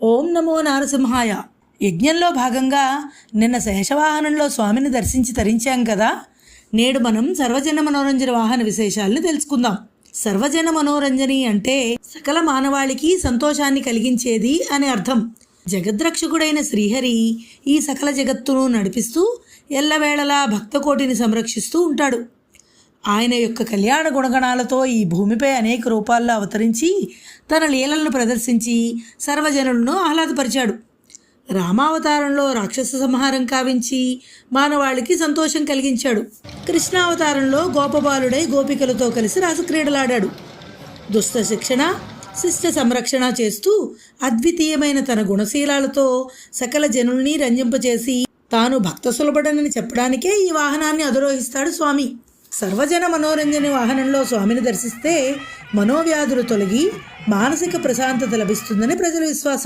ఓం నమో నారసింహాయ. యజ్ఞంలో భాగంగా నిన్న శేషవాహనంలో స్వామిని దర్శించి తరించాం కదా. నేడు మనం సర్వజన మనోరంజన వాహన విశేషాలను తెలుసుకుందాం. సర్వజన మనోరంజని అంటే సకల మానవాళికి సంతోషాన్ని కలిగించేది అని అర్థం. జగద్రక్షకుడైన శ్రీహరి ఈ సకల జగత్తును నడిపిస్తూ ఎల్లవేళలా భక్తకోటిని సంరక్షిస్తూ ఉంటాడు. ఆయన యొక్క కళ్యాణ గుణగణాలతో ఈ భూమిపై అనేక రూపాల్లో అవతరించి తన లీలలను ప్రదర్శించి సర్వజనులను ఆహ్లాదపరిచాడు. రామావతారంలో రాక్షస సంహారం కావించి మానవాళికి సంతోషం కలిగించాడు. కృష్ణావతారంలో గోపబాలుడై గోపికలతో కలిసి రాసక్రీడలాడాడు. దుష్ట శిక్షణ, శిష్ట సంరక్షణ చేస్తూ అద్వితీయమైన తన గుణశీలాలతో సకల జనుల్ని రంజింపచేసి తాను భక్త సులభుడనని చెప్పడానికే ఈ వాహనాన్ని అధిరోహిస్తాడు స్వామి. సర్వజన మనోరంజన వాహనంలో స్వామిని దర్శిస్తే మనోవ్యాధులు తొలగి మానసిక ప్రశాంతత లభిస్తుందని ప్రజల విశ్వాసం.